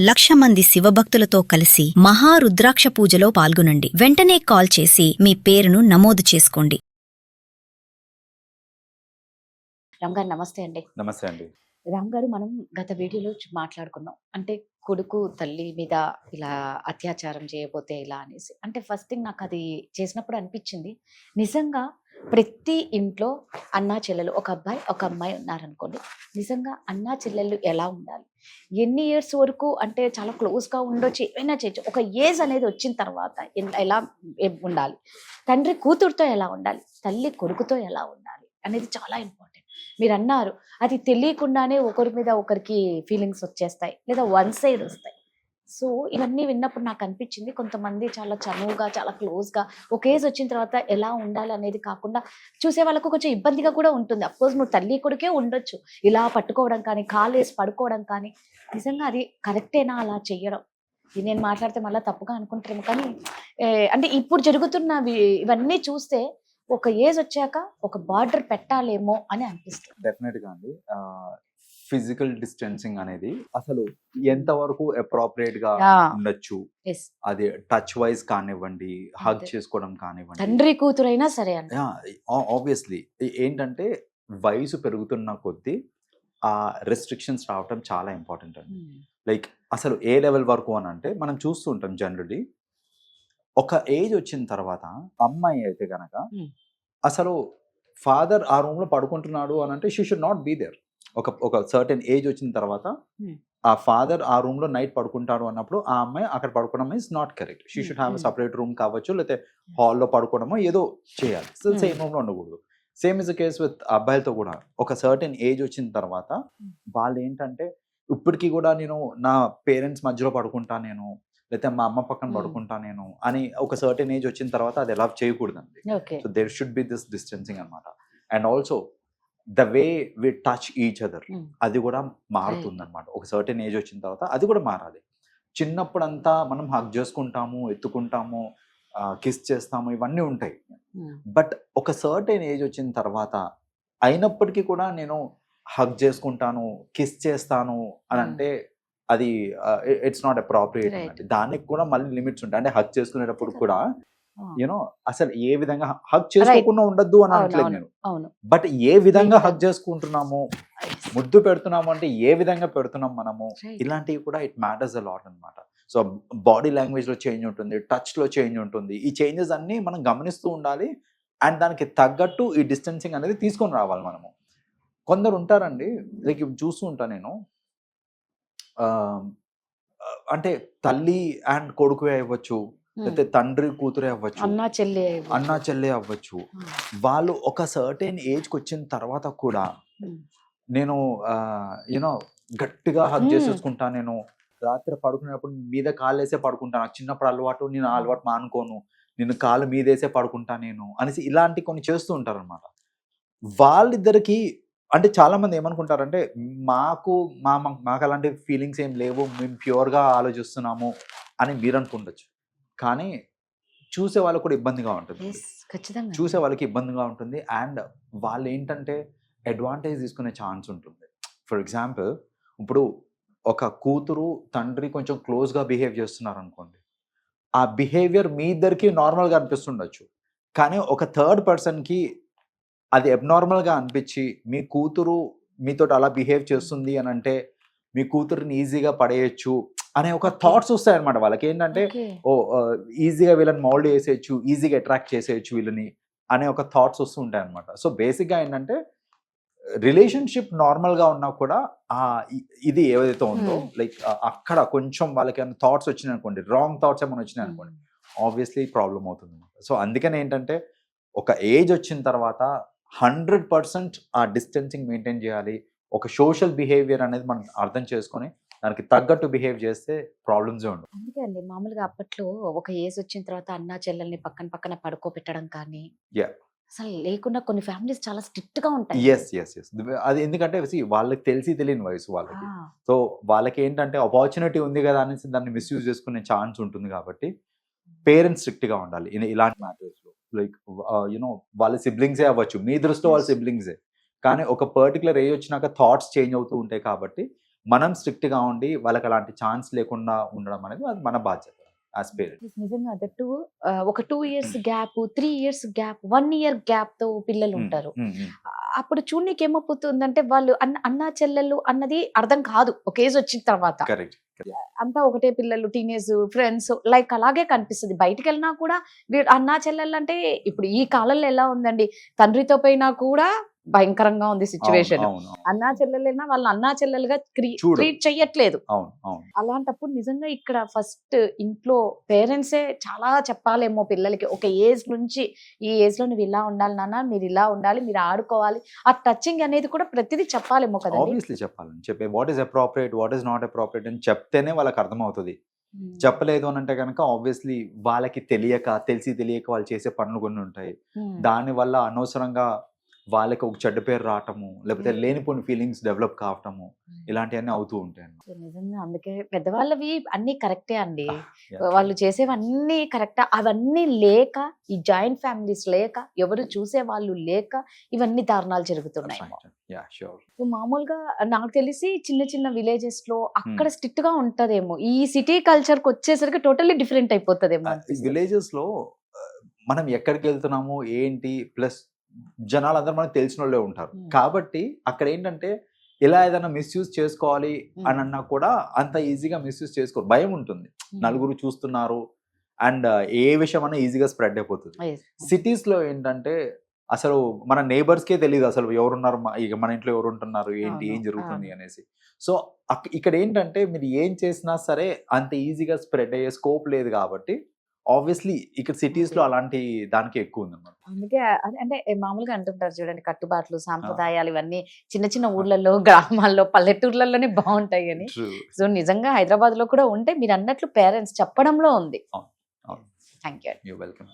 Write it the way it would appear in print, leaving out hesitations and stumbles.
1,00,000 మంది శివభక్తులతో కలిసి మహారుద్రాక్ష పూజలో పాల్గొనండి. వెంటనే కాల్ చేసి మీ పేరును నమోదు చేసుకోండి. రామ్ గారు నమస్తే అండి. నమస్తే అండి. రామ్ గారు, మనం గత వీడియోలో మాట్లాడుకున్నాం. అంటే కొడుకు తల్లి మీద ఇలా అత్యాచారం చేయబోతే ఇలా అనేసి. అంటే ఫస్ట్ థింగ్ నాకు అది చేసినప్పుడు అనిపించింది, నిజంగా ప్రతి ఇంట్లో అన్నా చెల్లెలు, ఒక అబ్బాయి ఒక అమ్మాయి ఉన్నారనుకోండి, నిజంగా అన్నా చెల్లెళ్ళు ఎలా ఉండాలి, ఎన్ని ఇయర్స్ వరకు అంటే చాలా క్లోజ్గా ఉండొచ్చు, ఏమైనా చేయొచ్చు. ఒక ఏజ్ అనేది వచ్చిన తర్వాత ఎలా ఉండాలి, తండ్రి కూతురుతో ఎలా ఉండాలి, తల్లి కొడుకుతో ఎలా ఉండాలి అనేది చాలా ఇంపార్టెంట్. మీరు అన్నారు, అది తెలియకుండానే ఒకరి మీద ఒకరికి ఫీలింగ్స్ వచ్చేస్తాయి, లేదా వన్ సైడ్ వస్తాయి. సో ఇవన్నీ విన్నప్పుడు నాకు అనిపించింది, కొంతమంది చాలా చనువుగా చాలా క్లోజ్గా ఒక ఏజ్ వచ్చిన తర్వాత ఎలా ఉండాలి అనేది కాకుండా చూసే వాళ్ళకు కొంచెం ఇబ్బందిగా కూడా ఉంటుంది. అఫ్కోర్స్ నువ్వు తల్లి కొడుకే ఉండొచ్చు, ఇలా పట్టుకోవడం కానీ కాలు వేసి పడుకోవడం కానీ, నిజంగా అది కరెక్టేనా అలా చెయ్యడం? ఇది నేను మాట్లాడితే మళ్ళీ తప్పుగా అనుకుంటారేమో, కానీ అంటే ఇప్పుడు జరుగుతున్న ఇవన్నీ చూస్తే ఒక ఏజ్ వచ్చాక ఒక బార్డర్ పెట్టాలేమో అని అనిపిస్తుంది. డెఫినెట్ గా అండి. ఫిజికల్ డిస్టెన్సింగ్ అనేది అసలు ఎంతవరకు అప్రోప్రియేట్ గా ఉండొచ్చు, అది టచ్ వైజ్ కానివ్వండి, హగ్ చేసుకోవడం కానివ్వండి, తండ్రి కూతురైనా సరే అండి. ఆబ్వియస్లీ ఏంటంటే వయసు పెరుగుతున్న కొద్దీ ఆ రెస్ట్రిక్షన్స్ రావడం చాలా ఇంపార్టెంట్ అండి. లైక్ అసలు ఏ లెవెల్ వరకు అని అంటే మనం చూస్తూ ఉంటాం జనరలీ, ఒక ఏజ్ వచ్చిన తర్వాత అమ్మాయి అయితే కనుక అసలు ఫాదర్ ఆ రూమ్ లో పడుకుంటున్నాడు అని అంటే she should not be there. ఒక సర్టెన్ ఏజ్ వచ్చిన తర్వాత ఆ ఫాదర్ ఆ రూమ్ లో నైట్ పడుకుంటాడు అన్నప్పుడు ఆ అమ్మాయి అక్కడ పడుకోవడం is not correct. She should have separate room కావచ్చు, లేకపోతే హాల్లో పడుకోవడమో ఏదో చేయాలి. సేమ్ రూమ్ లో ఉండకూడదు. Same is the case with అబ్బాయిలతో కూడా. ఒక సర్టెన్ ఏజ్ వచ్చిన తర్వాత వాళ్ళు ఏంటంటే, ఇప్పటికీ కూడా నేను నా పేరెంట్స్ మధ్యలో పడుకుంటా, నేను లేకపోతే మా అమ్మ పక్కన పడుకుంటా నేను అని ఒక సర్టెన్ ఏజ్ వచ్చిన తర్వాత అది ఎలా చేయకూడదండి. So there should be this distancing అనమాట. And also the way we touch each other, అది కూడా మారుతుంది అనమాట. ఒక సర్టెన్ ఏజ్ వచ్చిన తర్వాత అది కూడా మారాలి. చిన్నప్పుడు అంతా మనం హగ్ చేసుకుంటాము, ఎత్తుకుంటాము, కిస్ చేస్తాము, ఇవన్నీ ఉంటాయి. బట్ ఒక సర్టెన్ ఏజ్ వచ్చిన తర్వాత అయినప్పటికీ కూడా నేను హగ్ చేసుకుంటాను, కిస్ చేస్తాను అని అంటే అది ఇట్స్ నాట్ అప్రోప్రియేట్ అండి. దానికి కూడా మళ్ళీ లిమిట్స్ ఉంటాయి. అంటే హగ్ చేసుకునేటప్పుడు కూడా యూనో అసలు ఏ విధంగా హగ్ చేసుకోకుండా ఉండద్దు అని అనట్లేదు నేను, బట్ ఏ విధంగా హగ్ చేసుకుంటున్నాము, ముద్దు పెడుతున్నాము అంటే ఏ విధంగా పెడుతున్నాం మనము, ఇలాంటివి కూడా ఇట్ మ్యాటర్స్ అ లాట్ అనమాట. సో బాడీ లాంగ్వేజ్ లో చేంజ్ ఉంటుంది, టచ్ లో చేంజ్ ఉంటుంది. ఈ చేంజెస్ అన్ని మనం గమనిస్తూ ఉండాలి. అండ్ దానికి తగ్గట్టు ఈ డిస్టెన్సింగ్ అనేది తీసుకొని రావాలి మనము. కొందరు ఉంటారండి, లైక్ చూస్తూ ఉంటాను నేను, అంటే తల్లి అండ్ కొడుకు అవ్వచ్చు, లేకపోతే తండ్రి కూతురే అవ్వచ్చు, అన్నా చెల్లె అవ్వచ్చు. వాళ్ళు ఒక సర్టెన్ ఏజ్కి వచ్చిన తర్వాత కూడా నేను యూనో గట్టిగా హగ్ చేసేసుకుంటా, నేను రాత్రి పడుకునేటప్పుడు మీద కాలు వేసే పడుకుంటా, నాకు చిన్నప్పుడు అలవాటు, నేను అలవాటు మానుకోను, నేను కాలు మీదేసే పడుకుంటా నేను అనేసి ఇలాంటి కొన్ని చేస్తూ ఉంటారు అనమాట. వాళ్ళిద్దరికి అంటే చాలా మంది ఏమనుకుంటారంటే, మాకు అలాంటి ఫీలింగ్స్ ఏం లేవు, మేము ప్యూర్గా ఆలోచిస్తున్నాము అని మీరు అనుకుండొచ్చు. కానీ చూసే వాళ్ళకు కూడా ఇబ్బందిగా ఉంటుంది, చూసే వాళ్ళకి ఇబ్బందిగా ఉంటుంది. అండ్ వాళ్ళు ఏంటంటే అడ్వాంటేజ్ తీసుకునే ఛాన్స్ ఉంటుంది. ఫర్ ఎగ్జాంపుల్, ఇప్పుడు ఒక కూతురు తండ్రి కొంచెం క్లోజ్గా బిహేవ్ చేస్తున్నారు అనుకోండి, ఆ బిహేవియర్ మీ ఇద్దరికి నార్మల్గా అనిపిస్తుండొచ్చు, కానీ ఒక థర్డ్ పర్సన్కి అది అబ్నార్మల్గా అనిపించి మీ కూతురు మీతో అలా బిహేవ్ చేస్తుంది అని అంటే మీ కూతురుని ఈజీగా పడేయచ్చు అనే ఒక థాట్స్ వస్తాయి అనమాట వాళ్ళకి. ఏంటంటే ఈజీగా వీళ్ళని మౌల్డ్ చేసేయచ్చు, ఈజీగా అట్రాక్ట్ చేసేయచ్చు వీళ్ళని అనే ఒక థాట్స్ వస్తూ ఉంటాయి అనమాట. సో బేసిక్గా ఏంటంటే రిలేషన్షిప్ నార్మల్గా ఉన్నా కూడా ఇది ఏదైతే ఉందో లైక్ అక్కడ కొంచెం వాళ్ళకి ఏమైనా థాట్స్ వచ్చినాయి అనుకోండి, రాంగ్ థాట్స్ ఏమైనా వచ్చినాయి అనుకోండి, ఆబ్వియస్లీ ప్రాబ్లం అవుతుంది అనమాట. సో అందుకని ఏంటంటే ఒక ఏజ్ వచ్చిన తర్వాత 100% ఆ డిస్టెన్సింగ్ మెయింటైన్ చేయాలి. ఒక సోషల్ బిహేవియర్ అనేది మనం అర్థం చేసుకొని దానికి తగ్గట్టు బిహేవ్ చేస్తే ప్రాబ్లమ్స్ ఉండవు. అందుకే అండి, మామూలుగా అప్పట్లో ఒక ఏజ్ వచ్చిన తర్వాత అన్నా చెల్లెల్ని పక్కన పక్కన పడుకోబెట్టడం కానీ అసలు లేకుండా కొన్ని ఫ్యామిలీస్ చాలా స్ట్రిక్ట్ గా ఉంటాయి. అది ఎందుకంటే వాళ్ళకి తెలియని వయసు వాళ్ళకి. సో వాళ్ళకి ఏంటంటే ఆపర్చునిటీ ఉంది కదా అనేసి దాన్ని మిస్యూజ్ చేసుకునే ఛాన్స్ ఉంటుంది. కాబట్టి పేరెంట్స్ స్ట్రిక్ట్ గా ఉండాలి ఇలాంటి మ్యాటర్స్ లో. లైక్ యూనో వాళ్ళ సిబ్లింగ్సే అవ్వచ్చు, మీ దృష్టిలో వాళ్ళ సిబ్లింగ్సే, కానీ ఒక పర్టికులర్ ఏజ్ వచ్చినాక థాట్స్ చేంజ్ అవుతూ ఉంటాయి. కాబట్టి మనం స్ట్రిక్ట్ గా ఉండి వాళ్ళకి అలాంటి ఛాన్స్ లేకుండా ఉండడం అనేది అది మన బాధ్యత యాజ్ పేరెంట్స్. నిజంగా దట్టు ఒక 2 years gap, 3 years gap, 1 year gap తో పిల్లలు ఉంటారు. అప్పుడు చూడనీకి ఏమైపోతుందంటే వాళ్ళు అన్నా చెల్లెళ్ళు అన్నది అర్థం కాదు ఒక ఏజ్ వచ్చిన తర్వాత. కరెక్ట్. అంతా ఒకటే పిల్లలు, టీనేజ్ ఫ్రెండ్స్ లైక్ అలాగే కనిపిస్తుంది. బయటికి వెళ్ళినా కూడా అన్నా చెల్లెళ్ళు అంటే ఇప్పుడు ఈ కాలంలో ఎలా ఉందండి, తండ్రితో పోయినా కూడా భయంకరంగా ఉంది సిచ్యువేషన్. అన్నా చెల్లెలైనా వాళ్ళని అన్నా చెల్లెలుగా ట్రీట్ చెయ్యట్లేదు. అలాంటప్పుడు నిజంగా ఇక్కడ ఫస్ట్ ఇంట్లో పేరెంట్సే చాలా చెప్పాలేమో పిల్లలకి, ఒక ఏజ్ నుంచి ఈ ఏజ్ లో నువ్వు ఇలా ఉండాలి నాన్న, మీరు ఇలా ఉండాలి, మీరు ఆడుకోవాలి, ఆ టచింగ్ అనేది కూడా ప్రతిదీ చెప్పాలేమో కదా. ఆబ్వియస్లీ చెప్పాలని చెప్పే what is appropriate, what is not appropriate అని చెప్తేనే వాళ్ళకి అర్థమవుతుంది. చెప్పలేదు అని అంటే కనుక ఆబ్వియస్లీ వాళ్ళకి తెలియక వాళ్ళు చేసే పనులు కొన్ని ఉంటాయి. దాని వల్ల అనవసరంగా వాళ్ళకి ఒక చెడ్డ పేరు రావటము, లేకపోతే లేనిపోని ఫీలింగ్స్ డెవలప్ కావటము, ఇలాంటివన్నీ అవుతూ ఉంటాయి. నిజంగా అందుకే పెద్దవాళ్ళవి అన్ని కరెక్టే అండి, వాళ్ళు చేసేవన్నీ కరెక్టా. అవన్నీ లేక, ఈ జాయింట్ ఫ్యామిలీస్ లేక, ఎవరు చూసే వాళ్ళు లేక ఇవన్నీ దారుణాలు జరుగుతున్నాయి. మామూలుగా నాకు తెలిసి చిన్న చిన్న విలేజెస్ లో అక్కడ స్ట్రిక్ట్ గా ఉంటదేమో, ఈ సిటీ కల్చర్ కి వచ్చేసరికి టోటల్లీ డిఫరెంట్ అయిపోతుందేమో. విలేజెస్ లో మనం ఎక్కడికి వెళ్తున్నాము ఏంటి, ప్లస్ జనాలందరూ మనకు తెలిసిన వాళ్ళే ఉంటారు కాబట్టి అక్కడ ఏంటంటే ఇలా ఏదైనా మిస్యూజ్ చేసుకోవాలి అని అన్నా కూడా అంత ఈజీగా మిస్యూజ్ చేసుకోరు, భయం ఉంటుంది. నలుగురు చూస్తున్నారు అండ్ ఏ విషయం అన్నా ఈజీగా స్ప్రెడ్ అయిపోతుంది. సిటీస్ లో ఏంటంటే అసలు మన నేబర్స్ కే తెలియదు అసలు ఎవరున్నారు, ఇక మన ఇంట్లో ఎవరు ఉంటున్నారు, ఏంటి ఏం జరుగుతుంది అనేసి. సో ఇక్కడ ఏంటంటే మీరు ఏం చేసినా సరే అంత ఈజీగా స్ప్రెడ్ అయ్యే స్కోప్ లేదు కాబట్టి ఆబ్వియస్లీ ఇక్కడ సిటీస్ లో అలాంటి దానికి ఎక్కువ ఉంది అన్నమాట. అందుకే అంటే మామూలుగా అంటుంటారు చూడండి, కట్టుబాట్లు సాంప్రదాయాలు ఇవన్నీ చిన్న చిన్న ఊర్లలో, గ్రామాల్లో, పల్లెటూర్లలోనే బాగుంటాయి అని. సో నిజంగా హైదరాబాద్ లో కూడా ఉంటే మీరు అన్నట్లు పేరెంట్స్ చెప్పడంలో ఉంది. Thank you. You welcome.